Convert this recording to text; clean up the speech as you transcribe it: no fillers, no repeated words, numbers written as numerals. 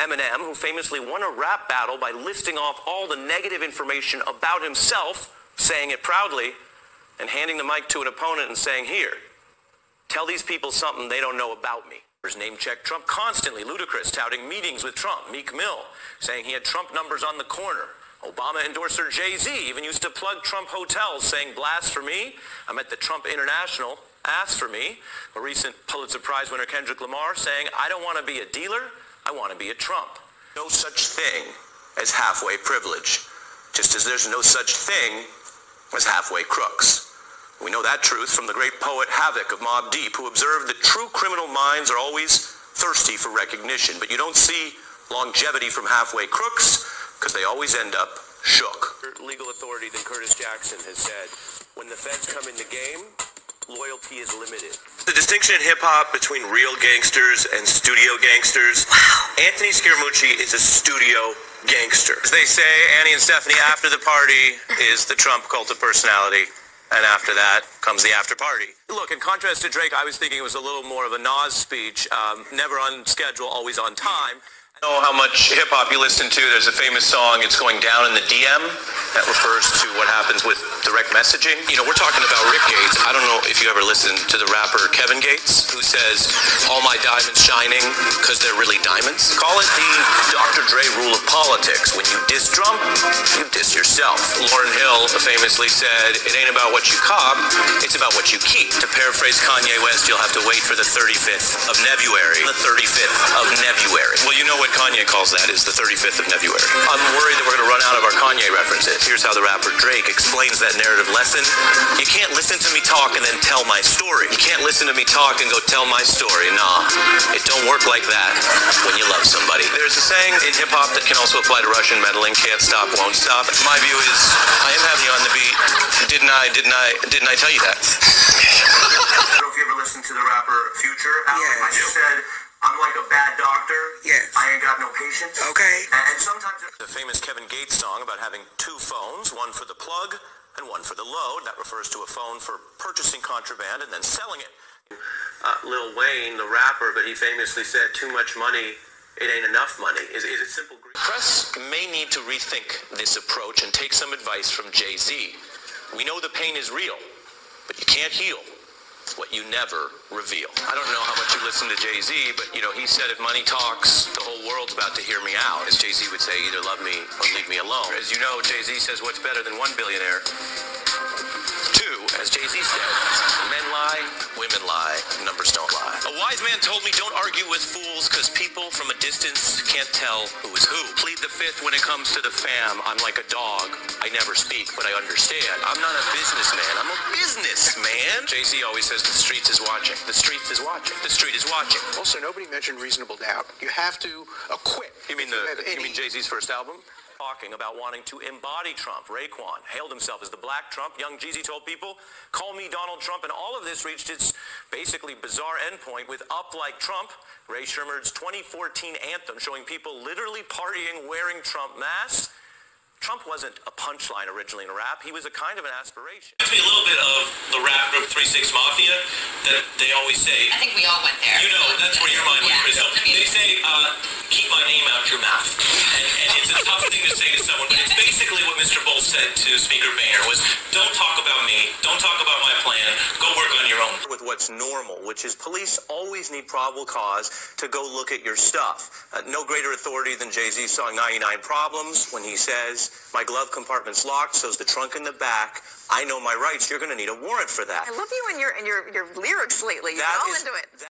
Eminem, who famously won a rap battle by listing off all the negative information about himself, saying it proudly, and handing the mic to an opponent and saying, "Here, tell these people something they don't know about me." Name-check Trump constantly. Ludacris touting meetings with Trump. Meek Mill saying he had Trump numbers on the corner. Obama endorser Jay-Z even used to plug Trump hotels, saying, "Blast for me. I'm at the Trump International. Ask for me." A recent Pulitzer Prize winner Kendrick Lamar saying, "I don't want to be a dealer. I want to be a Trump." No such thing as halfway privilege, just as there's no such thing as halfway crooks. We know that truth from the great poet Havoc of Mobb Deep, who observed that true criminal minds are always thirsty for recognition, but you don't see longevity from halfway crooks because they always end up shook. Legal authority than Curtis Jackson has said, when the feds come in the game, loyalty is limited. The distinction in hip-hop between real gangsters and studio gangsters. Wow. Anthony Scaramucci is a studio gangster. As they say, Annie and Stephanie after the party is the Trump cult of personality. And after that comes the after party. Look, in contrast to Drake, I was thinking it was a little more of a Nas speech. Never on schedule, always on time. I know how much hip-hop you listen to. There's a famous song, "It's Going Down in the DM." That refers to what happens with direct messaging. You know, we're talking about Rick Gates. I don't know if you ever listened to the rapper Kevin Gates, who says, "All my diamonds shining because they're really diamonds." Call it the Dr. Dre rule of politics. When you diss Trump, you diss yourself. Lauryn Hill famously said, "It ain't about what you cop, it's about what you keep." To paraphrase Kanye West, you'll have to wait for the 35th of February. The 35th of February. Well, you know what Kanye calls that is the 35th of February. I'm worried that we're going to run out of our Kanye references. Here's how the rapper Drake explains that narrative lesson. You can't listen to me talk and then tell my story. You can't listen to me talk and go tell my story. Nah, it don't work like that when you love somebody. There's a saying in hip-hop that can also apply to Russian meddling: can't stop, won't stop. My view is, I am having you on the beat. Didn't I tell you that? I don't know if you ever listened to the rapper Future. Yes. I just said, "I'm like a bad doctor. Yes. I ain't got no patience." Okay. And sometimes the famous Kevin Gates song about having two phones, one for the plug and one for the load. That refers to a phone for purchasing contraband and then selling it. Lil Wayne, the rapper, but he famously said, "Too much money, it ain't enough money." Is it simple? Press may need to rethink this approach and take some advice from Jay-Z. We know the pain is real, but you can't heal what you never reveal. I don't know how much you listen to Jay-Z, but, you know, he said if money talks, the whole world's about to hear me out. As Jay-Z would say, either love me or leave me alone. As you know, Jay-Z says what's better than one billionaire? Two, as Jay-Z said, men lie, women lie, numbers don't lie. A wise man told me don't argue with fools because people from a distance can't tell who is who. Plead the fifth when it comes to the fam. I'm like a dog. I never speak, but I understand. I'm not a businessman. I'm a businessman. Jay-Z always says the streets is watching. The streets is watching. The street is watching. Also, nobody mentioned reasonable doubt. You have to acquit. You mean Jay-Z's first album? Talking about wanting to embody Trump. Raekwon hailed himself as the Black Trump. Young Jeezy told people, "Call me Donald Trump." And all of this reached its basically bizarre endpoint with Up Like Trump, Ray Sherman's 2014 anthem showing people literally partying wearing Trump masks. Trump wasn't a punchline originally in rap. He was a kind of an aspiration. It's me a little bit of the rap group 3-6 Mafia that they always say. I think we all went there. You know, that's where your mind went, Crystal. They say, keep my name out your mouth. And it's a tough thing to say to someone, but it's basically what Mr. Bull said to Speaker Boehner was, don't talk about me, don't talk about my plan, go work on your own. With what's normal, which is police always need probable cause to go look at your stuff. No greater authority than Jay-Z's song 99 Problems when he says, "My glove compartment's locked, so's the trunk in the back. I know my rights. You're going to need a warrant for that." I love you and your lyrics lately. You're all into it.